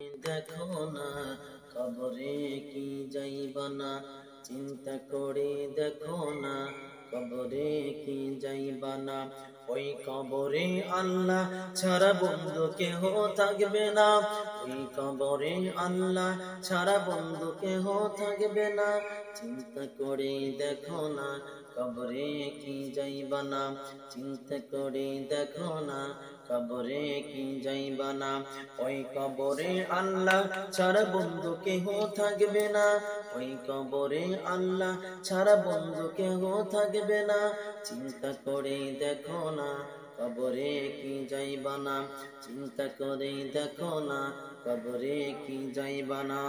দেখো না কবরে কি যাইবা না, চিন্তা করে দেখো না কবরে কি যাইবা না। ওই কবরে আল্লাহ ছাড়া বন্ধু কেহ থাকবে না, ওই কবরে আল্লাহ ছাড়া বন্ধু কেহ থাকবে না। চিন্তা করে দেখো না কবরে কি যাইবা না, চিন্তা করে দেখো না কবরে কি যাইবা না। ওই কবরে আল্লাহ ছাড়া বন্ধু কেহ থাকবে না, ওই কবরে আল্লাহ ছাড়া বন্ধু কেহ থাকবে না। চিন্তা করে দেখো না কবরে কি যাইবা না, চিন্তা করে দেখো না কবরে কি যাইবা না।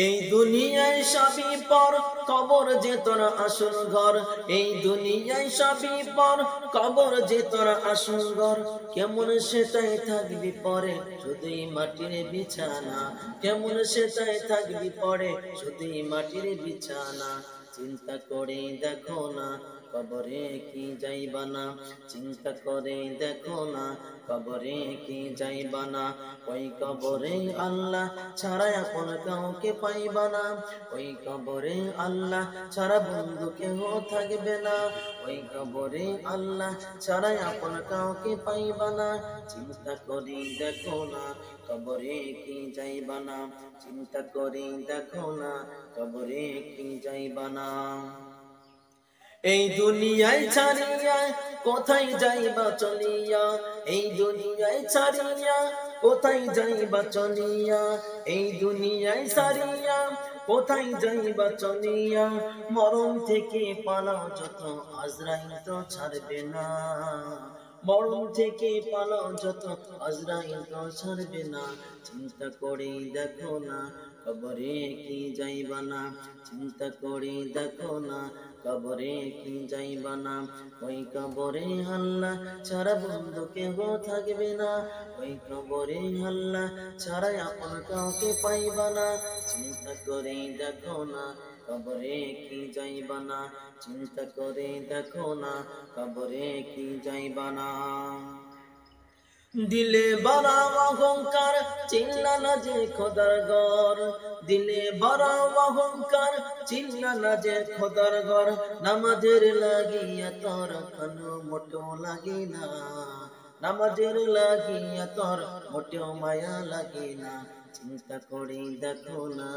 এই দুনিয়ায় সবই পর, কবর যে তোর আসল ঘর। এই দুনিয়ায় সবই পর, কবর যে তোর আসল ঘর। কেমন সেটাই থাকবি পরে, শুধুই মাটির বিছানা। কেমন সেটাই থাকবি পরে, শুধুই মাটির বিছানা। চিন্তা করে দেখো না কবরে কি যাইবা না, চিন্তা করে দেখো না কবরে কি যাইবা না। ওই কবরে আল্লাহ ছাড়া আপন কাউকে পাইবা না, ওই কবরে আল্লাহ ছাড়া বন্ধু কেহ থাকবে না। ওই কবরে আল্লাহ ছাড়া আপন কাউকে পাইবা না। চিন্তা করে দেখো না কবরে কি যাইবা না, চিন্তা করে দেখো না কবরে কি যাইবা না। এই দুনিয়ায় ছাড়িয়া কোথায় যাইবা চলিয়া, এই দুনিয়ায় ছাড়িয়া কোথায় যাইবা চলিয়া। এই দুনিয়ায় ছাড়িয়া কোথায় যাইবা চলিয়া। মরণ থেকে পালাও যত, আজরাইল তো ছাড়বে না। মরণ থেকে পালাও যত, আজরাইল তো ছাড়বে না। চিন্তা করে দেখো না কবরে কি যাইবা না, চিন্তা করে দেখো না কবরে কি যাইবা না। ওই কবরে আল্লাহ ছাড়া বন্ধু কেহ থাকবে না, ওই কবরে আল্লাহ ছাড়া আপন কাউকে পাইবা না। চিন্তা করে দেখো না কবরে কি যাইবা না, চিন্তা করে দেখো না কবরে কি যাইবা না। দিলে বড় অহংকার চিল্লা না যে খোদার ঘর, দিলে বড় অহংকার চিল্লা না যে খোদার ঘর। নামাজের লাগিয়া তোর কানো মোটেও লাগে না, নামাজের লাগিয়া তোর মোটেও মায়া লাগে না। চিন্তা করে দেখো না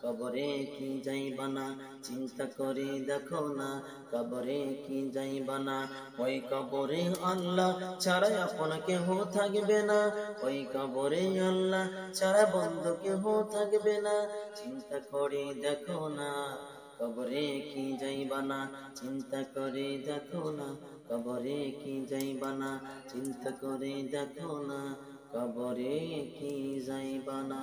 কবরে কি যাইবা না, চিন্তা করে দেখো না কবরে কি যাইবা না। ওই কবরে আল্লাহ ছাড়া আপন কেহ থাকবে না, ওই কবরে আল্লাহ ছাড়া বন্ধু কেহ থাকবে না। চিন্তা করে দেখো না কবরে কি যাইবা না, চিন্তা করে দেখো না কবরে কি যাইবা না, চিন্তা করে দেখো না কবরে কি যাইবা না।